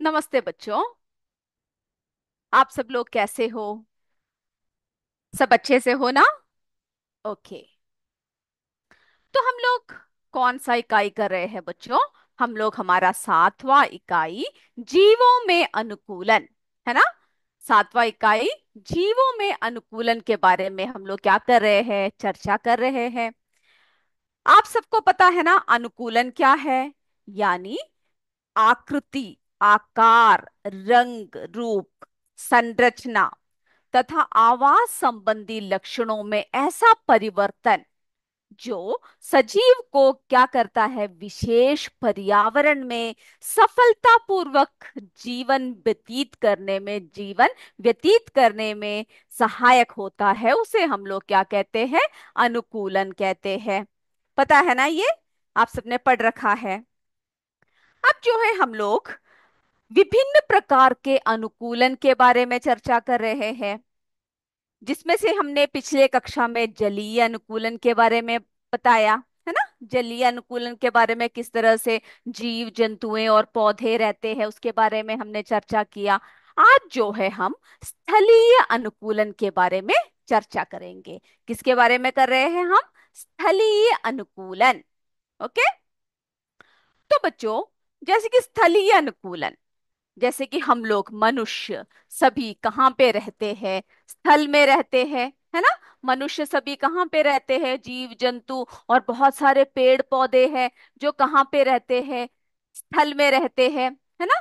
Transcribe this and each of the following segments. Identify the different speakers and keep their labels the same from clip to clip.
Speaker 1: नमस्ते बच्चों। आप सब लोग कैसे हो? सब अच्छे से हो ना? ओके। तो हम लोग कौन सा इकाई कर रहे हैं बच्चों? हम लोग हमारा सातवां इकाई जीवों में अनुकूलन, है ना? सातवां इकाई जीवों में अनुकूलन के बारे में हम लोग क्या कर रहे हैं? चर्चा कर रहे हैं। आप सबको पता है ना अनुकूलन क्या है? यानी आकृति, आकार, रंग, रूप, संरचना तथा आवाज संबंधी लक्षणों में ऐसा परिवर्तन जो सजीव को क्या करता है? विशेष पर्यावरण में सफलतापूर्वक जीवन व्यतीत करने में सहायक होता है, उसे हम लोग क्या कहते हैं? अनुकूलन कहते हैं। पता है ना ये? आप सबने पढ़ रखा है। अब जो है हम लोग विभिन्न प्रकार के अनुकूलन के बारे में चर्चा कर रहे हैं, जिसमें से हमने पिछले कक्षा में जलीय अनुकूलन के बारे में बताया, है ना? जलीय अनुकूलन के बारे में किस तरह से जीव जंतुएं और पौधे रहते हैं उसके बारे में हमने चर्चा किया। आज जो है हम स्थलीय अनुकूलन के बारे में चर्चा करेंगे। किसके बारे में कर रहे हैं हम? स्थलीय अनुकूलन। ओके। तो बच्चों, जैसे कि स्थलीय अनुकूलन, जैसे कि हम लोग मनुष्य सभी कहाँ पे रहते हैं? स्थल में रहते हैं, है ना? मनुष्य सभी कहाँ पे रहते हैं? जीव जंतु और बहुत सारे पेड़ पौधे हैं जो कहाँ पे रहते हैं? स्थल में रहते हैं, है ना?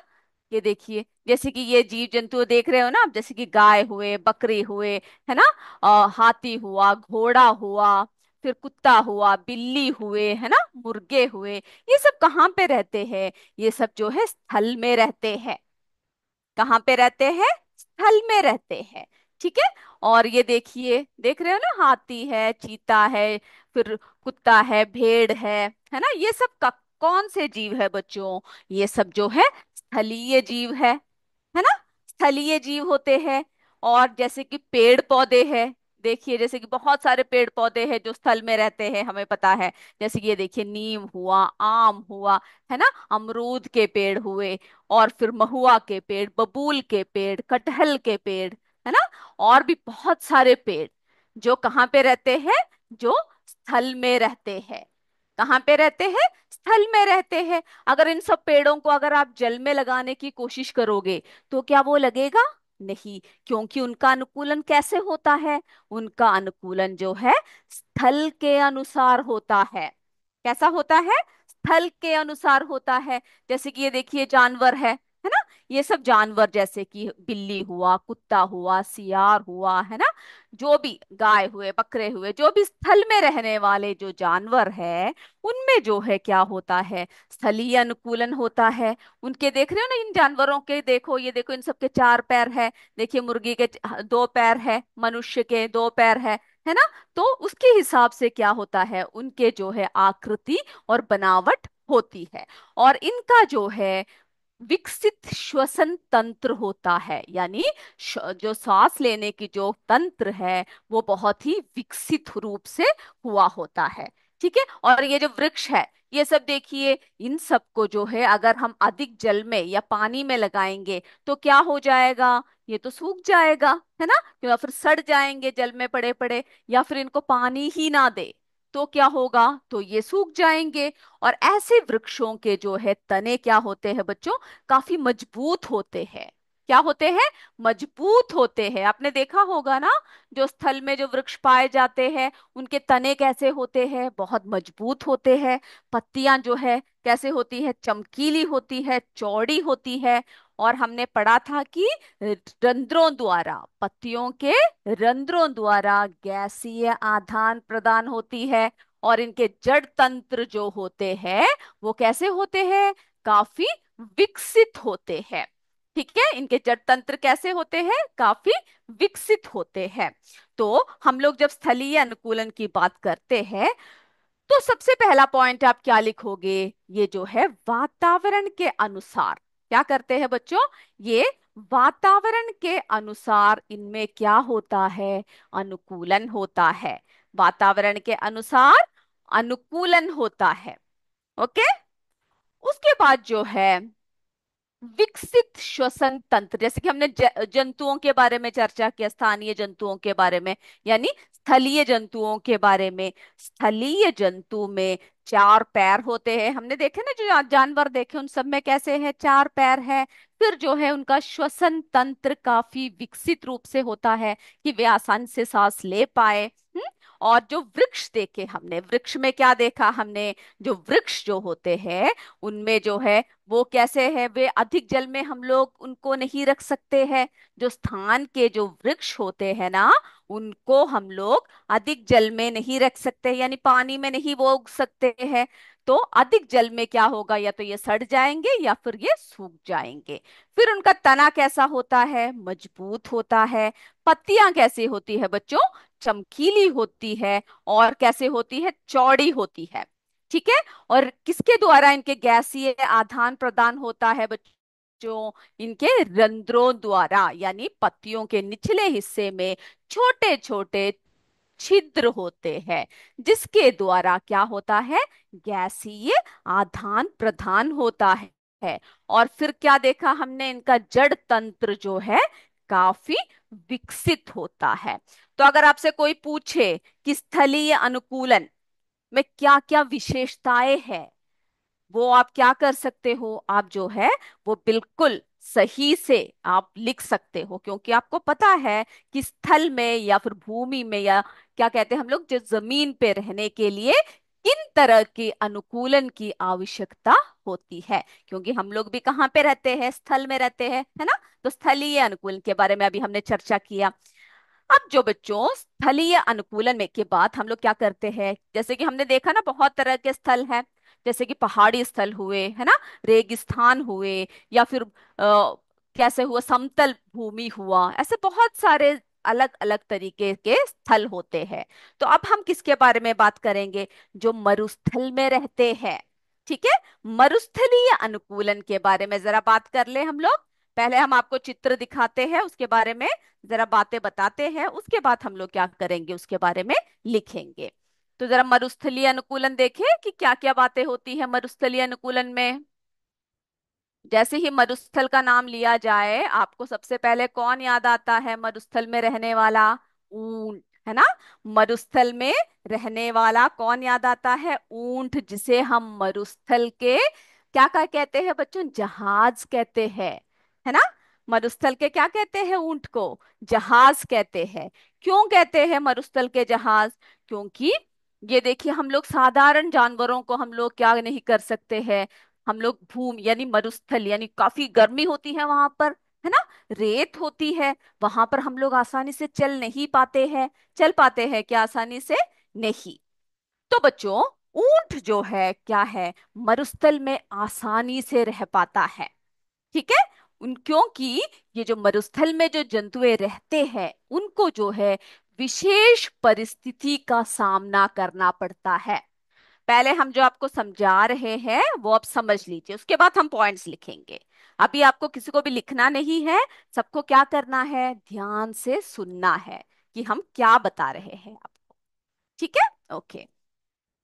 Speaker 1: ये देखिए, जैसे कि ये जीव जंतु देख रहे हो ना आप, जैसे कि गाय हुए, बकरी हुए, है ना? हाथी हुआ, घोड़ा हुआ, फिर कुत्ता हुआ, बिल्ली हुए, है ना? मुर्गे हुए। ये सब कहाँ पे रहते हैं? ये सब जो है स्थल में रहते हैं। कहाँ पे रहते हैं? स्थल में रहते हैं। ठीक है। और ये देखिए, देख रहे हो ना, हाथी है, चीता है, फिर कुत्ता है, भेड़ है ना? ये सब कौन से जीव है बच्चों? ये सब जो है स्थलीय जीव है ना? स्थलीय जीव होते हैं। और जैसे कि पेड़ पौधे हैं, देखिए जैसे कि बहुत सारे पेड़ पौधे हैं जो स्थल में रहते हैं, हमें पता है। जैसे कि ये देखिए, नीम हुआ, आम हुआ, है ना? अमरूद के पेड़ हुए, और फिर महुआ के पेड़, बबूल के पेड़, कटहल के पेड़, है ना? और भी बहुत सारे पेड़ जो कहाँ पे रहते हैं? जो स्थल में रहते हैं। कहाँ पे रहते हैं? स्थल में रहते हैं। अगर इन सब पेड़ों को अगर आप जल में लगाने की कोशिश करोगे तो क्या वो लगेगा? नहीं, क्योंकि उनका अनुकूलन कैसे होता है? उनका अनुकूलन जो है स्थल के अनुसार होता है। कैसा होता है? स्थल के अनुसार होता है। जैसे कि ये देखिए, जानवर है ना? ये सब जानवर जैसे कि बिल्ली हुआ, कुत्ता हुआ, सियार हुआ, है ना? जो भी गाय हुए, बकरे हुए, जो भी स्थल में रहने वाले जो जानवर है, उनमें जो है क्या होता है? स्थलीय अनुकूलन होता है। उनके देख रहे हो ना, इन जानवरों के देखो, ये देखो, इन सबके चार पैर है। देखिए, मुर्गी के दो पैर है, मनुष्य के दो पैर है ना? तो उसके हिसाब से क्या होता है? उनके जो है आकृति और बनावट होती है। और इनका जो है विकसित श्वसन तंत्र होता है, यानी जो सांस लेने की जो तंत्र है वो बहुत ही विकसित रूप से हुआ होता है। ठीक है। और ये जो वृक्ष है, ये सब देखिए, इन सबको जो है अगर हम अधिक जल में या पानी में लगाएंगे तो क्या हो जाएगा? ये तो सूख जाएगा, है ना? या फिर सड़ जाएंगे जल में पड़े पड़े। या फिर इनको पानी ही ना दे तो क्या होगा? तो ये सूख जाएंगे। और ऐसे वृक्षों के जो है तने क्या होते हैं बच्चों? काफी मजबूत होते हैं। क्या होते हैं? मजबूत होते हैं। आपने देखा होगा ना, जो स्थल में जो वृक्ष पाए जाते हैं उनके तने कैसे होते हैं? बहुत मजबूत होते हैं। पत्तियां जो है कैसे होती है? चमकीली होती है, चौड़ी होती है। और हमने पढ़ा था कि रंध्रों द्वारा, पत्तियों के रंध्रों द्वारा गैसीय आदान प्रदान होती है। और इनके जड़ तंत्र जो होते हैं वो कैसे होते हैं? काफी विकसित होते हैं। ठीक है। इनके जड़ तंत्र कैसे होते हैं? काफी विकसित होते हैं। तो हम लोग जब स्थलीय अनुकूलन की बात करते हैं तो सबसे पहला पॉइंट आप क्या लिखोगे? ये जो है वातावरण के अनुसार क्या करते हैं बच्चों? ये वातावरण के अनुसार इनमें क्या होता है? अनुकूलन होता है। वातावरण के अनुसार अनुकूलन होता है। ओके। उसके बाद जो है विकसित श्वसन तंत्र, जैसे कि हमने जंतुओं के बारे में चर्चा किया, स्थानीय जंतुओं के बारे में, यानी स्थलीय जंतुओं के बारे में। स्थलीय जंतु में चार पैर होते हैं, हमने देखे ना, जो जानवर देखे उन सब में कैसे है, चार पैर है। फिर जो है उनका श्वसन तंत्र काफी विकसित रूप से होता है कि वे आसानी से सांस ले पाए। और जो वृक्ष देखे हमने, वृक्ष में क्या देखा हमने, जो वृक्ष जो होते हैं उनमें जो है वो कैसे है, वे अधिक जल में हम लोग उनको नहीं रख सकते हैं। जो स्थान के जो वृक्ष होते हैं ना, उनको हम लोग अधिक जल में नहीं रख सकते, यानी पानी में नहीं वो उग सकते हैं। तो अधिक जल में क्या होगा, या तो ये सड़ जाएंगे या फिर ये सूख जाएंगे। फिर उनका तना कैसा होता है, मजबूत होता है। पत्तियां कैसी होती है बच्चों, चमकीली होती है। और कैसे होती है, चौड़ी होती है। ठीक है। और किसके द्वारा इनके गैसीय आदान प्रदान होता है बच्चों, इनके रंध्रों द्वारा, यानी पत्तियों के निचले हिस्से में छोटे छोटे छिद्र होते हैं, जिसके द्वारा क्या होता है, गैसीय आदान प्रदान होता है। और फिर क्या देखा हमने, इनका जड़ तंत्र जो है काफी विकसित होता है। तो अगर आपसे कोई पूछे कि स्थलीय अनुकूलन में क्या क्या विशेषताएं हैं, वो आप क्या कर सकते हो, आप जो है वो बिल्कुल सही से आप लिख सकते हो, क्योंकि आपको पता है कि स्थल में या फिर भूमि में, या क्या कहते हैं हम लोग, जो जमीन पे रहने के लिए किन तरह के अनुकूलन की आवश्यकता होती है। क्योंकि हम लोग भी कहाँ पे रहते हैं, स्थल में रहते हैं, है ना। तो स्थलीय अनुकूलन के बारे में अभी हमने चर्चा किया। अब जो बच्चों स्थलीय अनुकूलन में के बाद हम लोग क्या करते हैं, जैसे कि हमने देखा ना बहुत तरह के स्थल हैं, जैसे कि पहाड़ी स्थल हुए, है ना, रेगिस्तान हुए, या फिर कैसे हुआ, समतल भूमि हुआ, ऐसे बहुत सारे अलग अलग तरीके के स्थल होते हैं। तो अब हम किसके बारे में बात करेंगे, जो मरुस्थल में रहते हैं। ठीक है। मरुस्थलीय अनुकूलन के बारे में जरा बात कर ले हम लोग। पहले हम आपको चित्र दिखाते हैं, उसके बारे में जरा बातें बताते हैं, उसके बाद हम लोग क्या करेंगे, उसके बारे में लिखेंगे। तो जरा मरुस्थलीय अनुकूलन देखें कि क्या क्या बातें होती है मरुस्थलीय अनुकूलन में। जैसे ही मरुस्थल का नाम लिया जाए, आपको सबसे पहले कौन याद आता है, मरुस्थल में रहने वाला ऊंट, है ना। मरुस्थल में रहने वाला कौन याद आता है, ऊंट, जिसे हम मरुस्थल के क्या क्या कहते हैं बच्चों, जहाज कहते हैं, है ना। मरुस्थल के क्या कहते हैं, ऊंट को जहाज कहते हैं। क्यों कहते हैं मरुस्थल के जहाज, क्योंकि ये देखिए, हम लोग साधारण जानवरों को हम लोग क्या नहीं कर सकते हैं, हम लोग भूमि यानी मरुस्थल, यानी काफी गर्मी होती है वहां पर, है ना, रेत होती है, वहां पर हम लोग आसानी से चल नहीं पाते हैं। चल पाते हैं क्या आसानी से, नहीं। तो बच्चों ऊंट जो है क्या है, मरुस्थल में आसानी से रह पाता है। ठीक है। उन क्योंकि ये जो मरुस्थल में जो जंतुएं रहते हैं, उनको जो है विशेष परिस्थिति का सामना करना पड़ता है। पहले हम जो आपको समझा रहे हैं वो आप समझ लीजिए, उसके बाद हम पॉइंट्स लिखेंगे। अभी आपको किसी को भी लिखना नहीं है, सबको क्या करना है, ध्यान से सुनना है कि हम क्या बता रहे हैं आपको। ठीक है। ओके।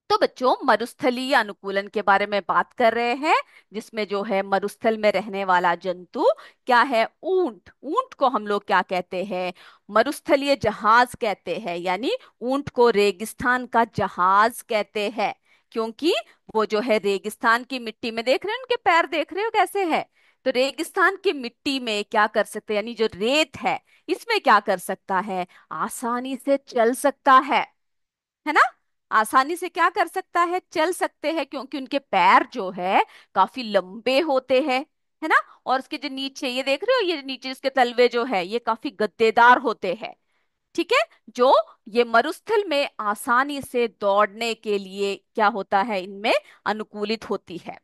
Speaker 1: तो बच्चों मरुस्थलीय अनुकूलन के बारे में बात कर रहे हैं, जिसमें जो है मरुस्थल में रहने वाला जंतु क्या है, ऊंट। ऊंट को हम लोग क्या कहते हैं, मरुस्थलीय जहाज कहते हैं, यानी ऊंट को रेगिस्तान का जहाज कहते हैं। क्योंकि वो जो है रेगिस्तान की मिट्टी में, देख रहे हैं उनके पैर, देख रहे हो कैसे है। तो रेगिस्तान की मिट्टी में क्या कर सकते हैं, यानी जो रेत है, इसमें क्या कर सकता है, आसानी से चल सकता है ना। आसानी से क्या कर सकता है, चल सकते हैं, क्योंकि उनके पैर जो है काफी लंबे होते हैं, है ना। और उसके जो नीचे ये देख रहे हो, ये नीचे इसके तलवे जो है ये काफी गद्देदार होते हैं। ठीक है। जो ये मरुस्थल में आसानी से दौड़ने के लिए क्या होता है, इनमें अनुकूलित होती है।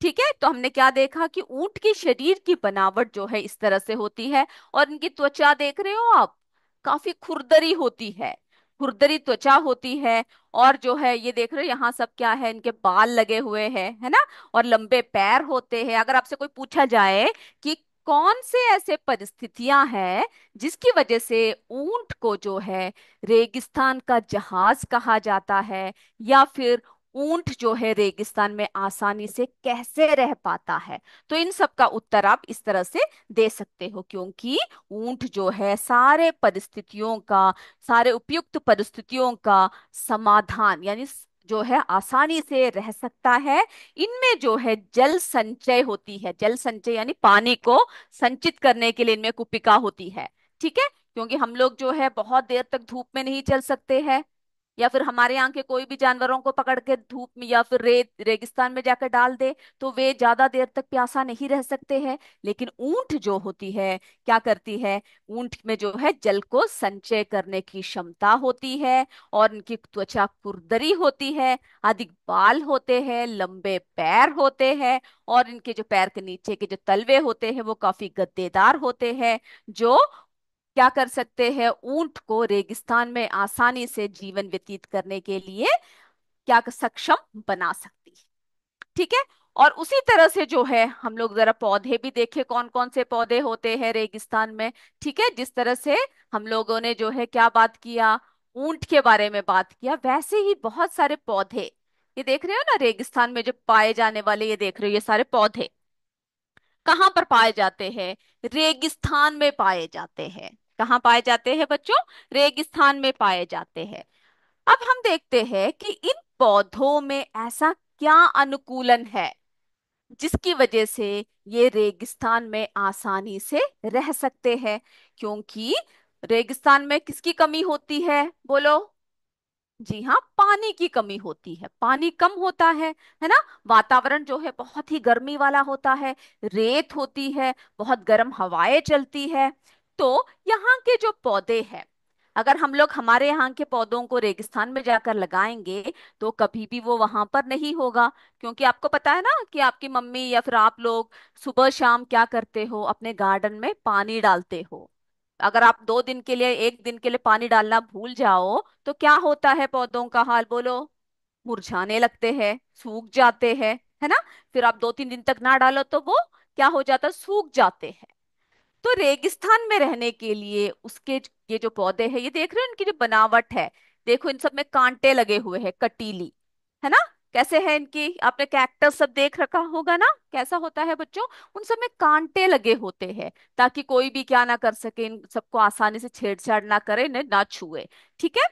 Speaker 1: ठीक है। तो हमने क्या देखा कि ऊंट की शरीर की बनावट जो है इस तरह से होती है, और इनकी त्वचा देख रहे हो आप, काफी खुरदरी होती है, खुरदरी त्वचा होती है। और जो है ये देख रहे हो यहाँ सब क्या है, इनके बाल लगे हुए हैं, है ना। और लंबे पैर होते हैं। अगर आपसे कोई पूछा जाए कि कौन से ऐसे परिस्थितियां हैं जिसकी वजह से ऊंट को जो है रेगिस्तान का जहाज कहा जाता है, या फिर ऊंट जो है रेगिस्तान में आसानी से कैसे रह पाता है? तो इन सब का उत्तर आप इस तरह से दे सकते हो, क्योंकि ऊंट जो है सारे परिस्थितियों का, सारे उपयुक्त परिस्थितियों का समाधान, यानी जो है आसानी से रह सकता है। इनमें जो है जल संचय होती है, जल संचय यानी पानी को संचित करने के लिए इनमें कुपिका होती है। ठीक है, क्योंकि हम लोग जो है बहुत देर तक धूप में नहीं चल सकते हैं, या फिर हमारे यहाँ के कोई भी जानवरों को पकड़ के धूप में या फिर रेगिस्तान में जाकर डाल दे तो वे ज्यादा देर तक प्यासा नहीं रह सकते हैं। लेकिन ऊंट जो होती है, क्या करती है? ऊंट में जो है जल को संचय करने की क्षमता होती है, और इनकी त्वचा खुरदरी होती है, अधिक बाल होते हैं, लंबे पैर होते हैं, और इनके जो पैर के नीचे के जो तलवे होते हैं वो काफी गद्देदार होते हैं, जो क्या कर सकते हैं? ऊंट को रेगिस्तान में आसानी से जीवन व्यतीत करने के लिए सक्षम बना सकती है। ठीक है। और उसी तरह से जो है हम लोग जरा पौधे भी देखे, कौन कौन से पौधे होते हैं रेगिस्तान में। ठीक है, जिस तरह से हम लोगों ने जो है क्या बात किया, ऊंट के बारे में बात किया, वैसे ही बहुत सारे पौधे, ये देख रहे हो ना रेगिस्तान में जो पाए जाने वाले, ये देख रहे हो ये सारे पौधे कहाँ पर पाए जाते हैं? रेगिस्तान में पाए जाते हैं। कहाँ पाए जाते हैं बच्चों? रेगिस्तान में पाए जाते हैं। अब हम देखते हैं कि इन पौधों में ऐसा क्या अनुकूलन है जिसकी वजह से ये रेगिस्तान में आसानी से रह सकते हैं। क्योंकि रेगिस्तान में किसकी कमी होती है, बोलो? जी हाँ, पानी की कमी होती है, पानी कम होता है ना? वातावरण जो है बहुत ही गर्मी वाला होता है, रेत होती है, बहुत गर्म हवाएं चलती है। तो यहाँ के जो पौधे हैं, अगर हम लोग हमारे यहाँ के पौधों को रेगिस्तान में जाकर लगाएंगे तो कभी भी वो वहां पर नहीं होगा। क्योंकि आपको पता है ना कि आपकी मम्मी या फिर आप लोग सुबह शाम क्या करते हो, अपने गार्डन में पानी डालते हो। अगर आप 2 दिन के लिए, 1 दिन के लिए पानी डालना भूल जाओ तो क्या होता है पौधों का हाल, बोलो? मुरझाने लगते हैं, सूख जाते हैं, है ना? फिर आप 2-3 दिन तक ना डालो तो वो क्या हो जाता है, सूख जाते हैं। तो रेगिस्तान में रहने के लिए ये जो पौधे हैं, ये देख रहे हो इनकी जो बनावट है, देखो इन सब में कांटे लगे हुए हैं, कटीली, है ना? कैसे है इनकी, आपने कैक्टस सब देख रखा होगा ना, कैसा होता है बच्चों? उन सब में कांटे लगे होते हैं, ताकि कोई भी क्या ना कर सके, इन सबको आसानी से छेड़छाड़ ना करे, इन्हें ना छुए। ठीक है।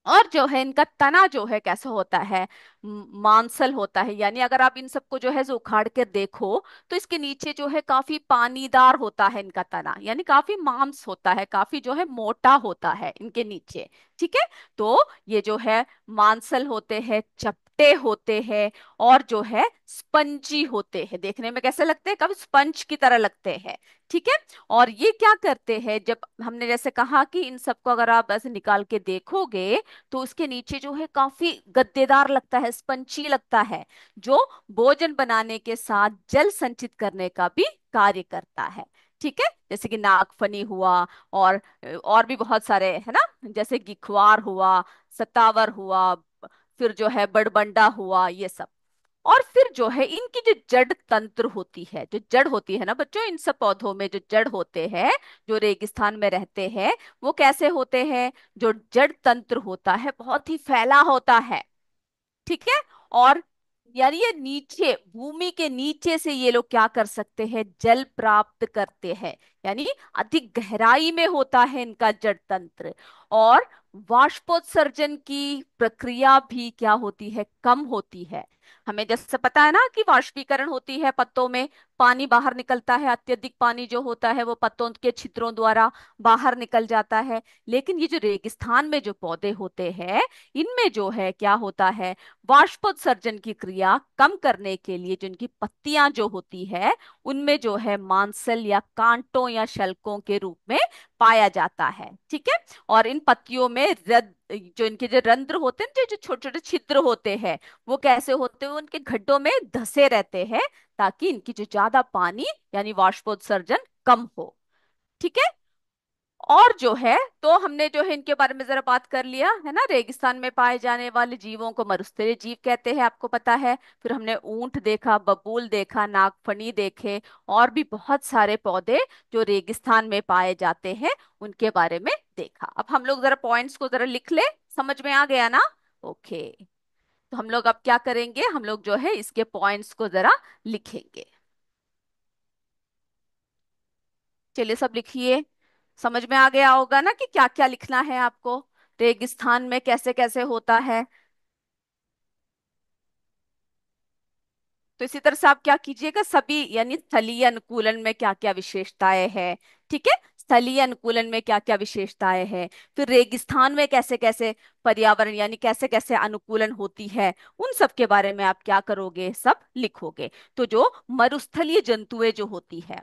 Speaker 1: और जो है इनका तना जो है कैसा होता है, मांसल होता है, यानी अगर आप इन सबको जो है जो उखाड़ के देखो तो इसके नीचे जो है काफी पानीदार होता है इनका तना, यानी काफी मांस होता है, काफी जो है मोटा होता है इनके नीचे। ठीक है। तो ये जो है मांसल होते हैं, चपटे होते हैं, और जो है स्पंजी होते हैं, देखने में कैसे लगते हैं? काफी स्पंज की तरह लगते हैं। ठीक है। और ये क्या करते हैं, जब हमने जैसे कहा कि इन सबको अगर आप ऐसे निकाल के देखोगे तो उसके नीचे जो है काफी गद्देदार लगता है, स्पंची लगता है, जो भोजन बनाने के साथ जल संचित करने का भी कार्य करता है। ठीक है, जैसे कि नागफनी हुआ, और भी बहुत सारे, है ना? जैसे गिखवार हुआ, सतावर हुआ, फिर जो है बड़बंडा हुआ, ये सब। और फिर जो है इनकी जो जड़ तंत्र होती है, जो जड़ होती है ना बच्चों, इन सब पौधों में जो जड़ होते हैं, जो रेगिस्तान में रहते हैं, वो कैसे होते हैं? जो जड़ तंत्र होता है बहुत ही फैला होता है। ठीक है। और यानी ये नीचे, भूमि के नीचे से ये लोग क्या कर सकते हैं, जल प्राप्त करते हैं, यानी अधिक गहराई में होता है इनका जड़ तंत्र। और वाष्पोत्सर्जन की प्रक्रिया भी क्या होती है, कम होती है। हमें जैसे पता है ना कि वाष्पीकरण होती है, पत्तों में पानी बाहर निकलता है, अत्यधिक पानी जो होता है वो पत्तों के छिद्रों द्वारा बाहर निकल जाता है। लेकिन ये जो रेगिस्तान में जो पौधे होते हैं, इनमें जो है क्या होता है, वाष्पोत्सर्जन की क्रिया कम करने के लिए जो इनकी पत्तियां जो होती है, उनमें जो है मांसल या कांटों या शल्कों के रूप में पाया जाता है। ठीक है। और इन पत्तियों में जो इनके जो रंध्र होते हैं, जो जो छोटे छोटे छिद्र होते हैं, वो कैसे होते हैं, उनके गड्ढों में धसे रहते हैं, ताकि इनकी जो ज्यादा पानी यानी वाष्पोत्सर्जन कम हो। ठीक है। और जो है, तो हमने जो है इनके बारे में जरा बात कर लिया है ना, रेगिस्तान में पाए जाने वाले जीवों को मरुस्थलीय जीव कहते हैं, आपको पता है। फिर हमने ऊंट देखा, बबूल देखा, नागफनी देखे, और भी बहुत सारे पौधे जो रेगिस्तान में पाए जाते हैं उनके बारे में देखा। अब हम लोग जरा पॉइंट्स को जरा लिख ले, समझ में आ गया ना? ओके। तो हम लोग अब क्या करेंगे, हम लोग जो है इसके पॉइंट्स को जरा लिखेंगे। चलिए सब लिखिए। समझ में आ गया होगा ना कि क्या क्या लिखना है आपको, रेगिस्तान में कैसे कैसे होता है। तो इसी तरह से आप क्या कीजिएगा, सभी यानी स्थलीय अनुकूलन में क्या क्या विशेषताएं हैं, ठीक है, स्थलीय अनुकूलन में क्या क्या विशेषताएं हैं, फिर रेगिस्तान में कैसे कैसे पर्यावरण यानी कैसे कैसे अनुकूलन होती है, उन सब के बारे में आप क्या करोगे, सब लिखोगे। तो जो मरुस्थलीय जंतुएं जो होती है,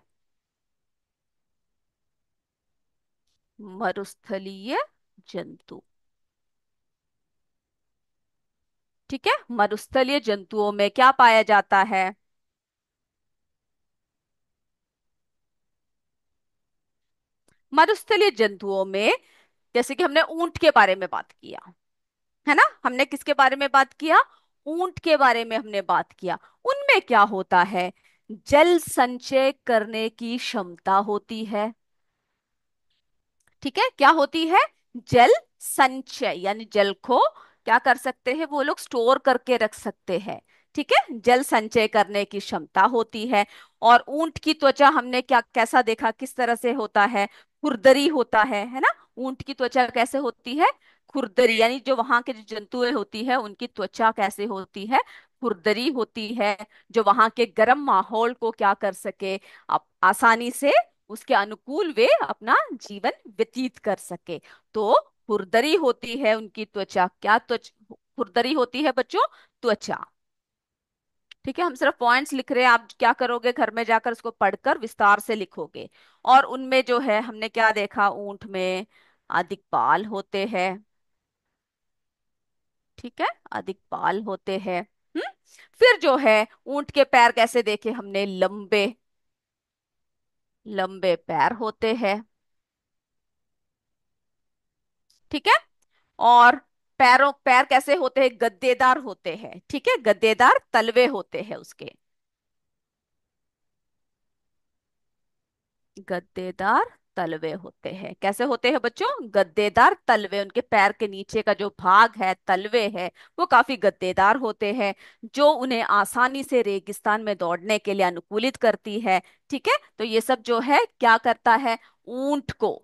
Speaker 1: मरुस्थलीय जंतु, ठीक है, मरुस्थलीय जंतुओं में क्या पाया जाता है। मरुस्थलीय जंतुओं में जैसे कि हमने ऊंट के बारे में बात किया, है ना, हमने किसके बारे में बात किया, ऊंट के बारे में हमने बात किया। उनमें क्या होता है, जल संचय करने की क्षमता होती है, ठीक है, क्या होती है, जल संचय यानी जल को क्या कर सकते हैं वो लोग, स्टोर करके रख सकते हैं, ठीक है, जल संचय करने की क्षमता होती है। और ऊंट की त्वचा हमने क्या कैसा देखा, किस तरह से होता है, खुरदरी होता है ना। ऊंट की त्वचा कैसे होती है, खुरदरी, यानी जो वहां के जो जंतुएं होती है उनकी त्वचा कैसे होती है, खुरदरी होती है, जो वहां के गर्म माहौल को क्या कर सके, आसानी से उसके अनुकूल वे अपना जीवन व्यतीत कर सके। तो खुरदरी होती है उनकी त्वचा, क्या त्वचा खुरदरी होती है बच्चों, त्वचा, ठीक है। हम सिर्फ पॉइंट्स लिख रहे हैं, आप क्या करोगे घर में जाकर उसको पढ़कर विस्तार से लिखोगे। और उनमें जो है हमने क्या देखा, ऊंट में अधिक बाल होते हैं, ठीक है, अधिक बाल होते हैं। हम्म। फिर जो है ऊंट के पैर कैसे देखे हमने, लंबे, लंबे पैर होते हैं, ठीक है। और पैर कैसे होते हैं, गद्देदार होते हैं, ठीक है, गद्देदार तलवे होते हैं उसके, गद्देदार तलवे होते हैं, कैसे होते हैं बच्चों, गद्देदार तलवे, उनके पैर के नीचे का जो भाग है, तलवे है, वो काफी गद्देदार होते हैं, जो उन्हें आसानी से रेगिस्तान में दौड़ने के लिए अनुकूलित करती है, ठीक है। तो ये सब जो है क्या करता है, ऊंट को,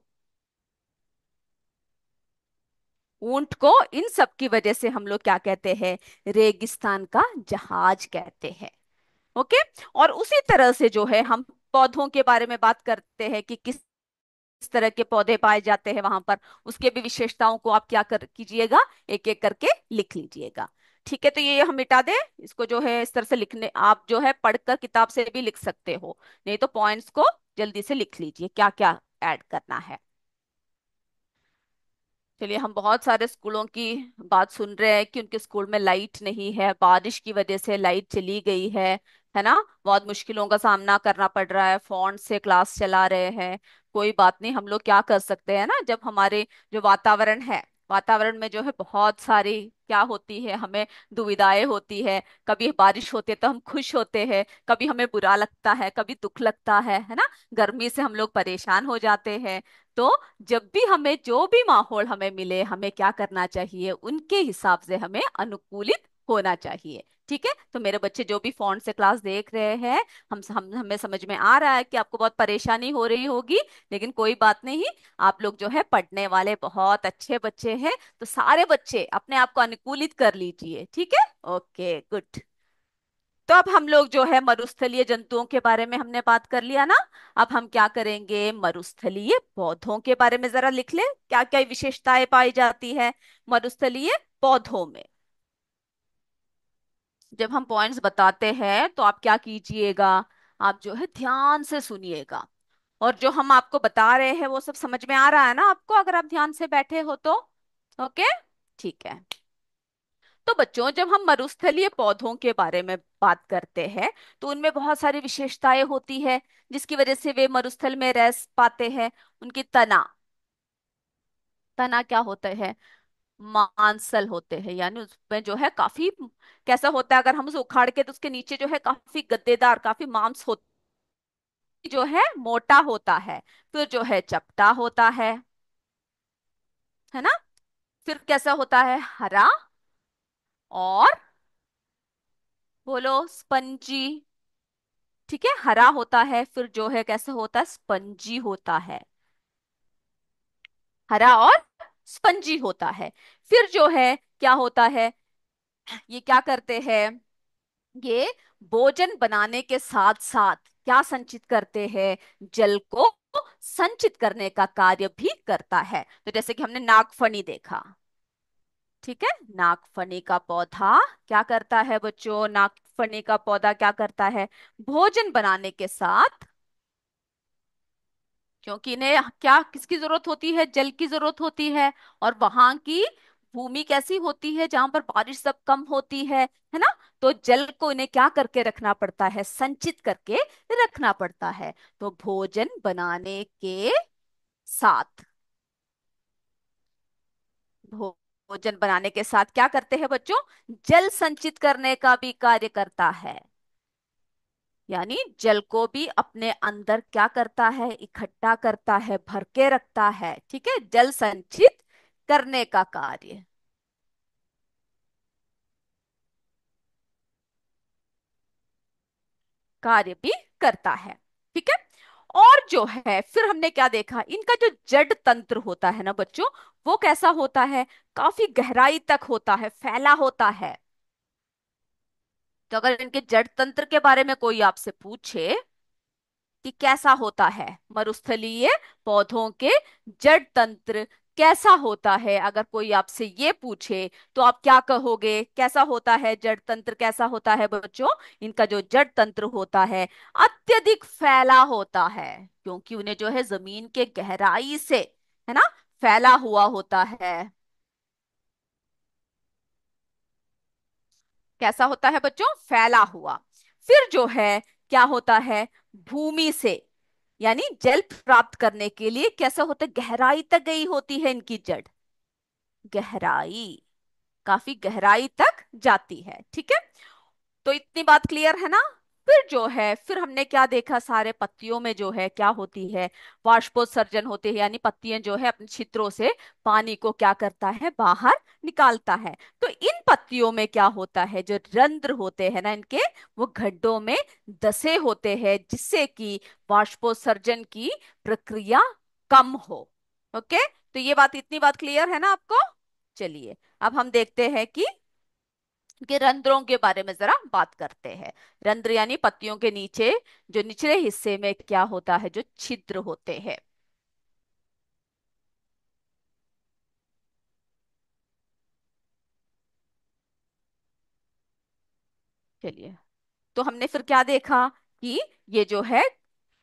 Speaker 1: ऊंट को इन सब की वजह से हम लोग क्या कहते हैं, रेगिस्तान का जहाज कहते हैं, ओके। और उसी तरह से जो है हम पौधों के बारे में बात करते हैं कि किस तरह के पौधे पाए जाते हैं वहां पर, उसके भी विशेषताओं को आप क्या कर कीजिएगा, एक एक करके लिख लीजिएगा, ठीक है। तो ये हम मिटा दें इसको, जो है इस तरह से लिखने, आप जो है पढ़कर किताब से भी लिख सकते हो, नहीं तो पॉइंट्स को जल्दी से लिख लीजिए क्या क्या ऐड करना है। चलिए, हम बहुत सारे स्कूलों की बात सुन रहे हैं कि उनके स्कूल में लाइट नहीं है, बारिश की वजह से लाइट चली गई है ना, बहुत मुश्किलों का सामना करना पड़ रहा है, फोन से क्लास चला रहे हैं। कोई बात नहीं, हम लोग क्या कर सकते हैं ना, जब हमारे जो वातावरण है, वातावरण में जो है बहुत सारी क्या होती है, हमें दुविधाएं होती है, कभी बारिश होती है तो हम खुश होते हैं, कभी हमें बुरा लगता है, कभी दुख लगता है ना, गर्मी से हम लोग परेशान हो जाते हैं। तो जब भी हमें जो भी माहौल हमें मिले, हमें क्या करना चाहिए, उनके हिसाब से हमें अनुकूलित होना चाहिए, ठीक है। तो मेरे बच्चे जो भी फोन से क्लास देख रहे हैं, हम हमें समझ में आ रहा है कि आपको बहुत परेशानी हो रही होगी, लेकिन कोई बात नहीं, आप लोग जो है पढ़ने वाले बहुत अच्छे बच्चे हैं, तो सारे बच्चे अपने आप को अनुकूलित कर लीजिए, ठीक है, ओके गुड। तो अब हम लोग जो है मरुस्थलीय जंतुओं के बारे में हमने बात कर लिया ना, अब हम क्या करेंगे, मरुस्थलीय पौधों के बारे में जरा लिख ले, क्या क्या विशेषताएं पाई जाती है मरुस्थलीय पौधों में। जब हम पॉइंट्स बताते हैं तो आप क्या कीजिएगा, आप जो है ध्यान से सुनिएगा, और जो हम आपको बता रहे हैं वो सब समझ में आ रहा है ना आपको, अगर आप ध्यान से बैठे हो तो, ओके, ठीक है। तो बच्चों, जब हम मरुस्थलीय पौधों के बारे में बात करते हैं तो उनमें बहुत सारी विशेषताएं होती है, जिसकी वजह से वे मरुस्थल में रह पाते हैं। उनकी तना, तना क्या होता है, मांसल होते हैं, यानी उसमें जो है काफी कैसा होता है, अगर हम उसे उखाड़ के तो उसके नीचे जो है काफी गद्देदार, काफी मांस होता, जो है मोटा होता है। फिर जो है चपटा होता है ना। फिर कैसा होता है, हरा और बोलो स्पंजी। ठीक है, हरा होता है, फिर जो है कैसा होता है, स्पंजी होता है। हरा और स्पंजी होता है। फिर जो है क्या होता है, ये क्या करते हैं, ये भोजन बनाने के साथ साथ क्या संचित करते हैं, जल को संचित करने का कार्य भी करता है। तो जैसे कि हमने नागफनी देखा। ठीक है, नागफनी का पौधा क्या करता है बच्चों, नागफनी का पौधा क्या करता है, भोजन बनाने के साथ, क्योंकि इन्हें क्या किसकी जरूरत होती है, जल की जरूरत होती है। और वहां की भूमि कैसी होती है, जहां पर बारिश सब कम होती है ना। तो जल को इन्हें क्या करके रखना पड़ता है, संचित करके रखना पड़ता है। तो भोजन बनाने के साथ, भोजन बनाने के साथ क्या करते हैं बच्चों, जल संचित करने का भी कार्य करता है। यानी जल को भी अपने अंदर क्या करता है, इकट्ठा करता है, भर के रखता है। ठीक है, जल संचित करने का कार्य भी करता है। ठीक है। और जो है फिर हमने क्या देखा, इनका जो जड़ तंत्र होता है ना बच्चों, वो कैसा होता है, काफी गहराई तक होता है, फैला होता है। तो अगर इनके जड़ तंत्र के बारे में कोई आपसे पूछे कि कैसा होता है मरुस्थलीय पौधों के जड़ तंत्र, कैसा होता है, अगर कोई आपसे ये पूछे तो आप क्या कहोगे, कैसा होता है जड़ तंत्र, कैसा होता है बच्चों, इनका जो जड़ तंत्र होता है अत्यधिक फैला होता है, क्योंकि उन्हें जो है जमीन के गहराई से, है ना, फैला हुआ होता है। कैसा होता है बच्चों, फैला हुआ। फिर जो है क्या होता है, भूमि से, यानी जल प्राप्त करने के लिए कैसा होता है, गहराई तक गई होती है इनकी जड़, गहराई, काफी गहराई तक जाती है। ठीक है, तो इतनी बात क्लियर है ना। फिर जो है फिर हमने क्या देखा, सारे पत्तियों में जो है क्या होती है, वाष्पोत्सर्जन होते हैं, यानी पत्तियां जो है अपने छिद्रों से पानी को क्या करता है, बाहर निकालता है। तो इन पत्तियों में क्या होता है, जो रंध्र होते हैं ना इनके, वो गड्ढों में दसे होते हैं, जिससे कि वाष्पोत्सर्जन की प्रक्रिया कम हो। ओके, तो ये बात, इतनी बात क्लियर है ना आपको। चलिए अब हम देखते हैं कि रंध्रों के बारे में जरा बात करते हैं। रंध्र यानी पत्तियों के नीचे, जो निचले हिस्से में क्या होता है, जो छिद्र होते हैं। चलिए, तो हमने फिर क्या देखा कि ये जो है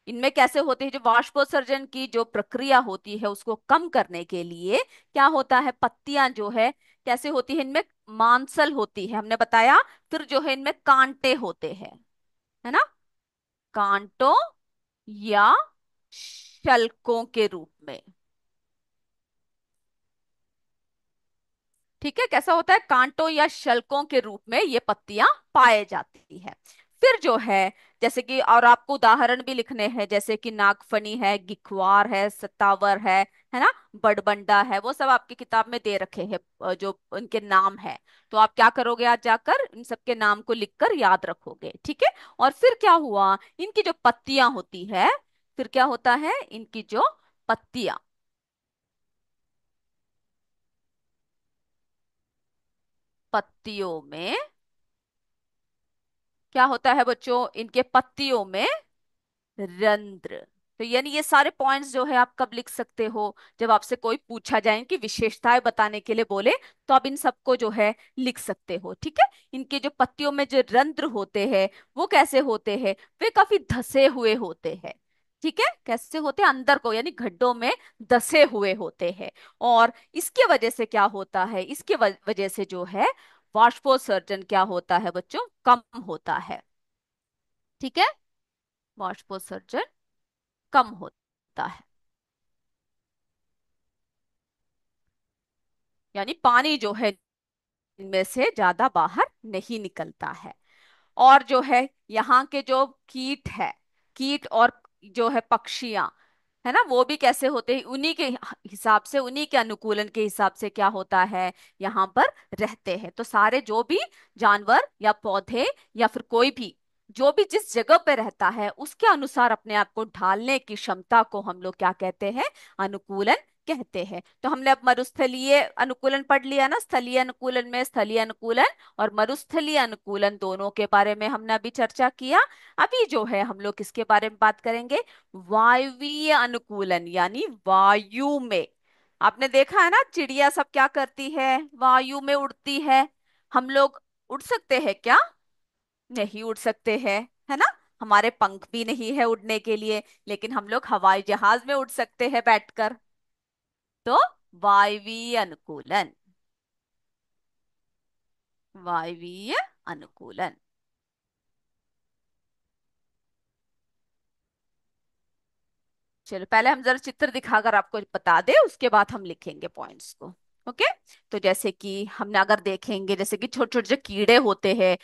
Speaker 1: इनमें कैसे होते हैं, जो वाष्पोत्सर्जन की जो प्रक्रिया होती है उसको कम करने के लिए क्या होता है, पत्तियां जो है कैसे होती है, इनमें मांसल होती है, हमने बताया। फिर जो है इनमें कांटे होते हैं, है ना, कांटों या शल्कों के रूप में। ठीक है, कैसा होता है, कांटों या शल्कों के रूप में ये पत्तियां पाए जाती है। फिर जो है जैसे कि, और आपको उदाहरण भी लिखने हैं, जैसे कि नागफनी है, गिखवार है, सतावर है ना, बड़बंडा है, वो सब आपकी किताब में दे रखे हैं, जो उनके नाम है। तो आप क्या करोगे, आज जाकर इन सबके नाम को लिखकर याद रखोगे। ठीक है। और फिर क्या हुआ, इनकी जो पत्तियां होती है, फिर क्या होता है, इनकी जो पत्तियां, पत्तियों में क्या होता है बच्चों, इनके पत्तियों में रंध्र। तो यानी ये सारे पॉइंट्स जो है आप कब लिख सकते हो, जब आपसे कोई पूछा जाए, इनकी विशेषताएं बताने के लिए बोले, तो आप इन सबको जो है लिख सकते हो। ठीक है, इनके जो पत्तियों में जो रंध्र होते हैं वो कैसे होते हैं, वे काफी धसे हुए होते हैं। ठीक है, कैसे होते हैं, अंदर को यानी गड्ढों में धसे हुए होते हैं। और इसके वजह से क्या होता है, इसके वजह से जो है वाष्पोत्सर्जन क्या होता है बच्चों, कम होता है। ठीक है, वाष्पोत्सर्जन कम होता है, यानी पानी जो है इनमें से ज्यादा बाहर नहीं निकलता है। और जो है यहाँ के जो कीट है, कीट और जो है पक्षियां, है ना, वो भी कैसे होते हैं, उन्हीं के हिसाब से, उन्हीं के अनुकूलन के हिसाब से क्या होता है, यहाँ पर रहते हैं। तो सारे जो भी जानवर या पौधे या फिर कोई भी, जो भी जिस जगह पे रहता है उसके अनुसार अपने आप को ढालने की क्षमता को हम लोग क्या कहते हैं, अनुकूलन कहते हैं। तो हमने अब मरुस्थलीय अनुकूलन पढ़ लिया ना, स्थलीय अनुकूलन में स्थलीय अनुकूलन और मरुस्थलीय अनुकूलन दोनों के बारे में हमने अभी चर्चा किया। अभी जो है हम लोग किसके बारे में बात करेंगे, वायवीय अनुकूलन, यानी वायु में। आपने देखा है ना, चिड़िया सब क्या करती है, वायु में उड़ती है। हम लोग उड़ सकते हैं क्या, नहीं उड़ सकते हैं, है ना, हमारे पंख भी नहीं है उड़ने के लिए, लेकिन हम लोग हवाई जहाज में उड़ सकते हैं बैठकर। तो वायवीय अनुकूलन, वायवीय अनुकूलन। चलो पहले हम जरा चित्र दिखाकर आपको बता दे, उसके बाद हम लिखेंगे पॉइंट्स को। ओके। तो जैसे कि हमने अगर देखेंगे, जैसे कि छोटे छोटे जो कीड़े होते हैं,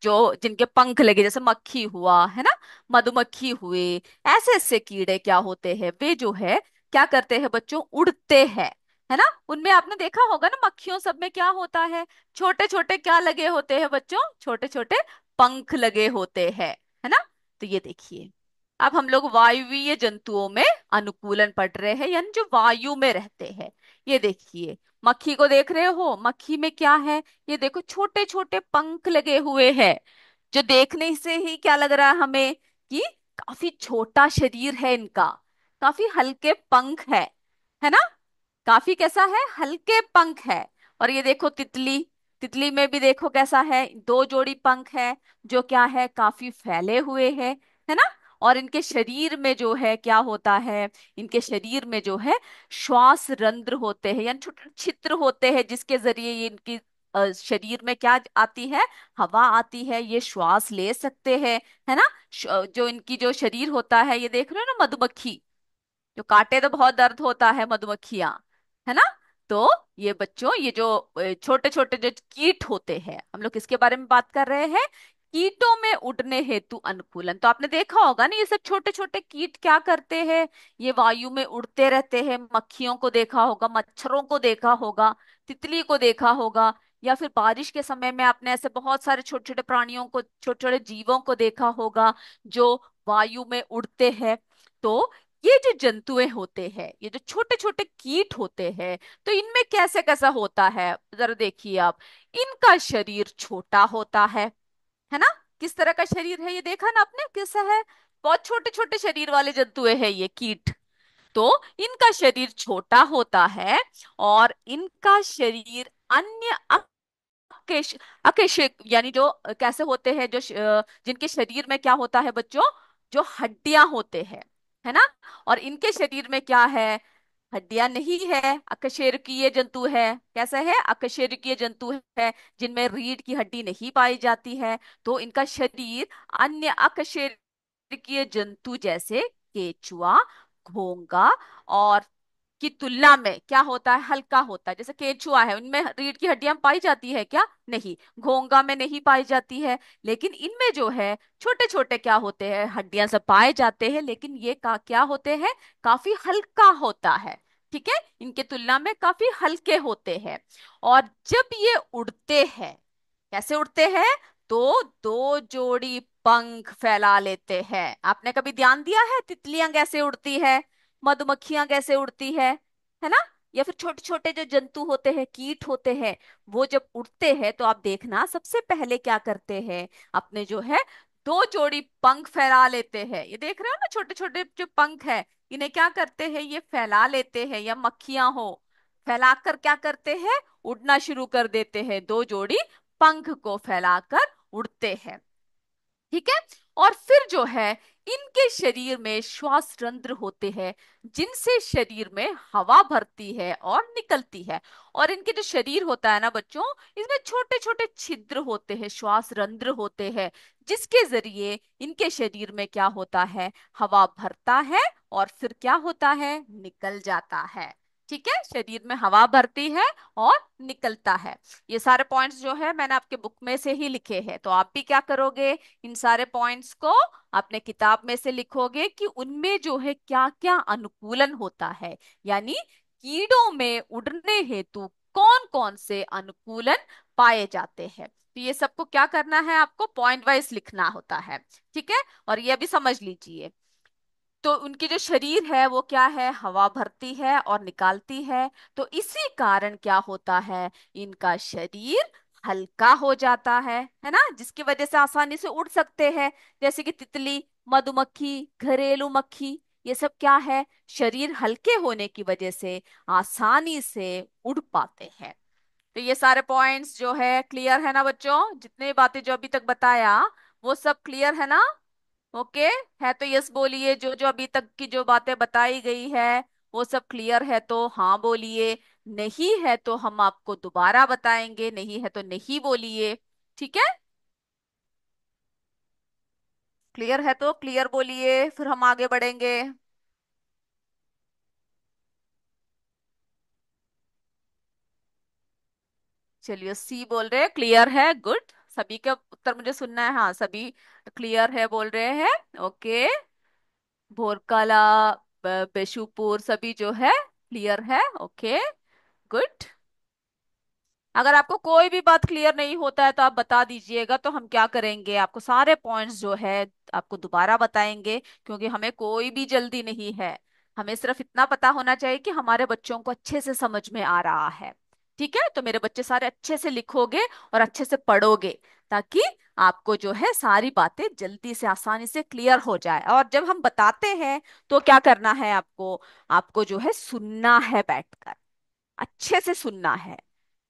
Speaker 1: जिनके पंख लगे, जैसे मक्खी हुआ है ना, मधुमक्खी हुए, ऐसे ऐसे कीड़े क्या होते हैं, वे जो है क्या करते हैं बच्चों, उड़ते हैं। है ना, उनमें आपने देखा होगा ना, मक्खियों सब में क्या होता है, छोटे छोटे क्या लगे होते हैं बच्चों, छोटे छोटे पंख लगे होते हैं। है ना। तो ये देखिए, अब हम लोग वायुवीय जंतुओं में अनुकूलन पढ़ रहे हैं, यानी जो वायु में रहते हैं। ये देखिए, मक्खी को देख रहे हो, मक्खी में क्या है, ये देखो छोटे छोटे पंख लगे हुए हैं, जो देखने से ही क्या लग रहा है हमें कि काफी छोटा शरीर है इनका, काफी हल्के पंख है ना, काफी कैसा है, हल्के पंख है। और ये देखो तितली, तितली में भी देखो कैसा है, दो जोड़ी पंख है, जो क्या है, काफी फैले हुए है ना। और इनके शरीर में जो है क्या होता है, इनके शरीर में जो है श्वास रंध्र होते हैं, यानी छोटे छिद्र होते हैं, जिसके जरिए ये इनकी शरीर में क्या आती है, हवा आती है, ये श्वास ले सकते हैं। है ना। जो इनकी जो शरीर होता है, ये देख रहे हो ना, मधुमक्खी जो काटे तो बहुत दर्द होता है, मधुमक्खियां, है ना। तो ये बच्चों, ये जो छोटे छोटे जो कीट होते हैं, हम लोग किसके बारे में बात कर रहे हैं, कीटों में उड़ने हेतु अनुकूलन। तो आपने देखा होगा ना, ये सब छोटे छोटे कीट क्या करते हैं, ये वायु में उड़ते रहते हैं। मक्खियों को देखा होगा, मच्छरों को देखा होगा, तितली को देखा होगा, या फिर बारिश के समय में आपने ऐसे बहुत सारे छोटे छोटे प्राणियों को, छोटे छोटे जीवों को देखा होगा, जो वायु में उड़ते हैं। तो ये जो जंतुएं होते हैं, ये जो छोटे छोटे कीट होते हैं, तो इनमें कैसे कैसा होता है, जरा देखिए आप, इनका शरीर छोटा होता है ना। किस तरह का शरीर है, ये देखा ना आपने कैसा है, बहुत छोटे छोटे शरीर वाले जंतुएं हैं ये कीट। तो इनका शरीर छोटा होता है, और इनका शरीर अन्य अकेश अकेश यानी जो कैसे होते हैं, जो जिनके शरीर में क्या होता है बच्चों, जो हड्डियां होते हैं, है ना। और इनके शरीर में क्या है, हड्डियां नहीं है, अकशेरुकीय जंतु है। कैसा है, अकशेरुकीय जंतु है, जिनमें रीढ़ की हड्डी नहीं पाई जाती है। तो इनका शरीर अन्य अकशेरुकीय जंतु जैसे केचुआ, घोंगा और की तुलना में क्या होता है, हल्का होता है। जैसे केंचुआ है, उनमें रीढ़ की हड्डियां पाई जाती है क्या, नहीं। घोंगा में नहीं पाई जाती है, लेकिन इनमें जो है छोटे छोटे क्या होते हैं, हड्डियां सब पाए जाते हैं, लेकिन ये क्या होते हैं, काफी हल्का होता है। ठीक है, इनके तुलना में काफी हल्के होते हैं। और जब ये उड़ते हैं, कैसे उड़ते हैं, तो दो जोड़ी पंख फैला लेते हैं। आपने कभी ध्यान दिया है, तितलियां कैसे उड़ती है, मधुमक्खियां कैसे उड़ती है ना, या फिर छोटे छोटे जो जंतु होते हैं, कीट होते हैं, वो जब उड़ते हैं तो आप देखना सबसे पहले क्या करते हैं, अपने जो है दो जोड़ी पंख फैला लेते हैं। ये देख रहे हो ना, छोटे छोटे जो पंख है, इन्हें क्या करते हैं, ये फैला लेते हैं, या मक्खियां हो, फैलाकर क्या करते हैं, उड़ना शुरू कर देते हैं, दो जोड़ी पंख को फैलाकर उड़ते हैं। ठीक है। और फिर जो है, इनके शरीर में श्वास रंध्र होते हैं, जिनसे शरीर में हवा भरती है और निकलती है। और इनके जो शरीर होता है ना बच्चों, इसमें छोटे छोटे छिद्र होते हैं, श्वास रंध्र होते हैं, जिसके जरिए इनके शरीर में क्या होता है, हवा भरता है और फिर क्या होता है, निकल जाता है। ठीक है, शरीर में हवा भरती है और निकलता है। ये सारे पॉइंट्स जो है मैंने आपके बुक में से ही लिखे हैं, तो आप भी क्या करोगे, इन सारे पॉइंट्स को अपने किताब में से लिखोगे कि उनमें जो है क्या क्या अनुकूलन होता है। यानी कीड़ों में उड़ने हेतु कौन कौन से अनुकूलन पाए जाते हैं। तो ये सबको क्या करना है, आपको पॉइंट वाइज लिखना होता है। ठीक है, और ये भी समझ लीजिए, तो उनकी जो शरीर है वो क्या है, हवा भरती है और निकालती है। तो इसी कारण क्या होता है, इनका शरीर हल्का हो जाता है ना, जिसकी वजह से आसानी से उड़ सकते हैं। जैसे कि तितली, मधुमक्खी, घरेलू मक्खी, ये सब क्या है, शरीर हल्के होने की वजह से आसानी से उड़ पाते हैं। तो ये सारे पॉइंट्स जो है क्लियर है ना बच्चों, जितने बातें जो अभी तक बताया वो सब क्लियर है ना। ओके, है तो यस बोलिए, जो जो अभी तक की जो बातें बताई गई है वो सब क्लियर है तो हाँ बोलिए, नहीं है तो हम आपको दोबारा बताएंगे, नहीं है तो नहीं बोलिए। ठीक है, क्लियर है तो क्लियर बोलिए, फिर हम आगे बढ़ेंगे। चलिए, सी बोल रहे हैं क्लियर है, गुड। सभी का उत्तर मुझे सुनना है, हाँ सभी क्लियर है बोल रहे हैं। ओके, भोरकाला, बेशुपुर सभी जो है क्लियर है। Okay, good. अगर आपको कोई भी बात क्लियर नहीं होता है तो आप बता दीजिएगा, तो हम क्या करेंगे, आपको सारे पॉइंट्स जो है आपको दोबारा बताएंगे, क्योंकि हमें कोई भी जल्दी नहीं है। हमें सिर्फ इतना पता होना चाहिए कि हमारे बच्चों को अच्छे से समझ में आ रहा है। ठीक है, तो मेरे बच्चे सारे अच्छे से लिखोगे और अच्छे से पढ़ोगे, ताकि आपको जो है सारी बातें जल्दी से आसानी से क्लियर हो जाए। और जब हम बताते हैं तो क्या करना है आपको, आपको जो है सुनना है बैठकर, अच्छे से सुनना है,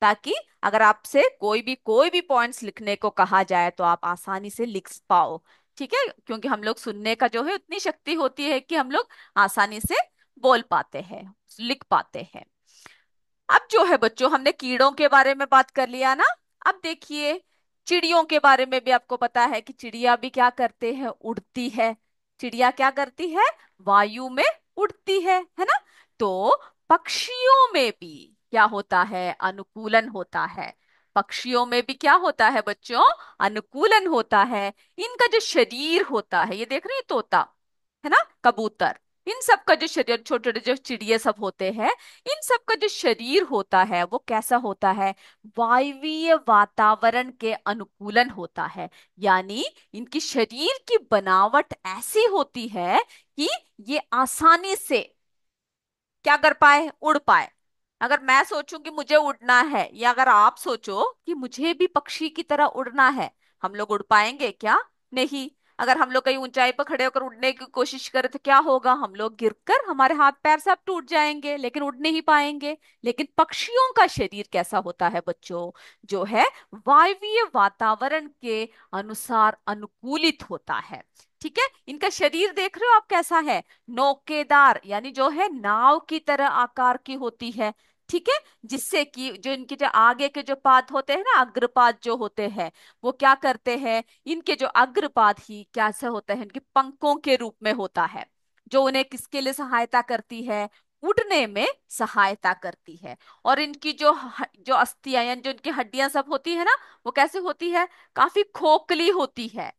Speaker 1: ताकि अगर आपसे कोई भी पॉइंट्स लिखने को कहा जाए तो आप आसानी से लिख पाओ। ठीक है, क्योंकि हम लोग सुनने का जो है उतनी शक्ति होती है कि हम लोग आसानी से बोल पाते हैं, लिख पाते हैं। अब जो है बच्चों, हमने कीड़ों के बारे में बात कर लिया ना। अब देखिए, चिड़ियों के बारे में भी आपको पता है कि चिड़िया भी क्या करते हैं, उड़ती है। चिड़िया क्या करती है, वायु में उड़ती है ना। तो पक्षियों में भी क्या होता है, अनुकूलन होता है। पक्षियों में भी क्या होता है बच्चों, अनुकूलन होता है। इनका जो शरीर होता है, ये देख रहे हैं तोता, है ना, कबूतर, इन सब का जो शरीर, छोटे छोटे जो चिड़िया सब होते हैं, इन सब का जो शरीर होता है वो कैसा होता है, वायवीय वातावरण के अनुकूलन होता है। यानी इनकी शरीर की बनावट ऐसी होती है कि ये आसानी से क्या कर पाए, उड़ पाए। अगर मैं सोचूं कि मुझे उड़ना है, या अगर आप सोचो कि मुझे भी पक्षी की तरह उड़ना है, हम लोग उड़ पाएंगे क्या, नहीं। अगर हम लोग कहीं ऊंचाई पर खड़े होकर उड़ने की कोशिश करें तो क्या होगा, हम लोग गिरकर हमारे हाथ पैर सब टूट जाएंगे, लेकिन उड़ नहीं पाएंगे। लेकिन पक्षियों का शरीर कैसा होता है बच्चों, जो है वायवीय वातावरण के अनुसार अनुकूलित होता है। ठीक है, इनका शरीर देख रहे हो आप कैसा है, नोकेदार, यानी जो है नाव की तरह आकार की होती है। ठीक है, जिससे कि जो इनके जो आगे के जो पाद होते हैं ना, अग्रपाद जो होते हैं, वो क्या करते हैं, इनके जो अग्रपाद ही कैसे होता है, इनके पंखों के रूप में होता है, जो उन्हें किसके लिए सहायता करती है, उड़ने में सहायता करती है। और इनकी जो अस्थियां यानी जो इनकी हड्डियां सब होती है ना, वो कैसे होती है, काफी खोखली होती है।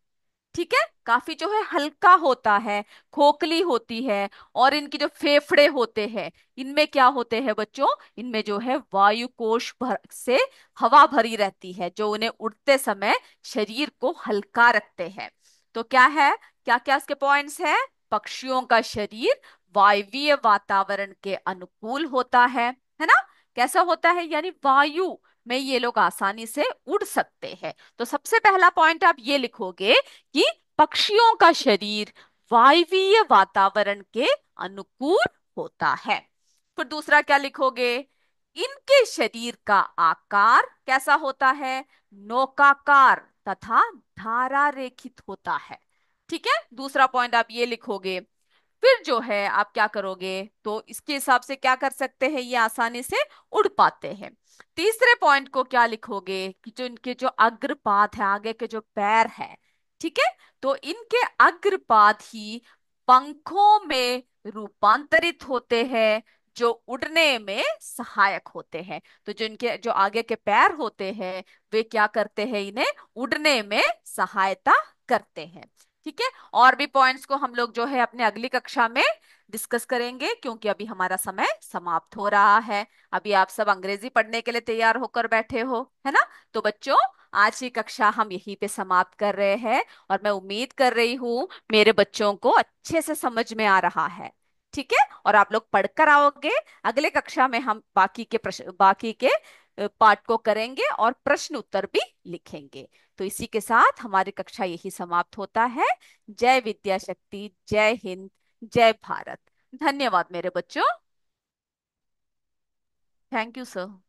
Speaker 1: ठीक है, काफी जो है हल्का होता है, खोखली होती है। और इनकी जो फेफड़े होते हैं, इनमें क्या होते हैं बच्चों, इनमें जो है वायु कोश भर से हवा भरी रहती है, जो उन्हें उड़ते समय शरीर को हल्का रखते हैं। तो क्या है, क्या क्या इसके पॉइंट्स हैं, पक्षियों का शरीर वायवीय वातावरण के अनुकूल होता है ना। कैसा होता है, यानी वायु में ये लोग आसानी से उड़ सकते हैं। तो सबसे पहला पॉइंट आप ये लिखोगे कि पक्षियों का शरीर वायवीय वातावरण के अनुकूल होता है। फिर दूसरा क्या लिखोगे, इनके शरीर का आकार कैसा होता है, नौकाकार तथा धारा रेखित होता है। ठीक है, दूसरा पॉइंट आप ये लिखोगे। फिर जो है आप क्या करोगे, तो इसके हिसाब से क्या कर सकते हैं, ये आसानी से उड़ पाते हैं। तीसरे पॉइंट को क्या लिखोगे कि जो इनके जो अग्रपाद है, आगे के जो पैर है, ठीक है, तो इनके अग्रपाद ही पंखों में रूपांतरित होते हैं, जो उड़ने में सहायक होते हैं। तो जो इनके जो आगे के पैर होते हैं वे क्या करते हैं, इन्हें उड़ने में सहायता करते हैं। ठीक है। और भी पॉइंट्स को हम लोग जो है अपने अगली कक्षा में डिस्कस करेंगे, क्योंकि अभी हमारा समय समाप्त हो रहा है। अभी आप सब अंग्रेजी पढ़ने के लिए तैयार होकर बैठे हो, है ना। तो बच्चों, आज की कक्षा हम यहीं पे समाप्त कर रहे हैं, और मैं उम्मीद कर रही हूँ मेरे बच्चों को अच्छे से समझ में आ रहा है। ठीक है। और आप लोग पढ़कर आओगे। अगले कक्षा में हम बाकी के पाठ को करेंगे और प्रश्न उत्तर भी लिखेंगे। तो इसी के साथ हमारी कक्षा यही समाप्त होता है। जय विद्या शक्ति, जय हिंद, जय भारत। धन्यवाद मेरे बच्चों। Thank you sir.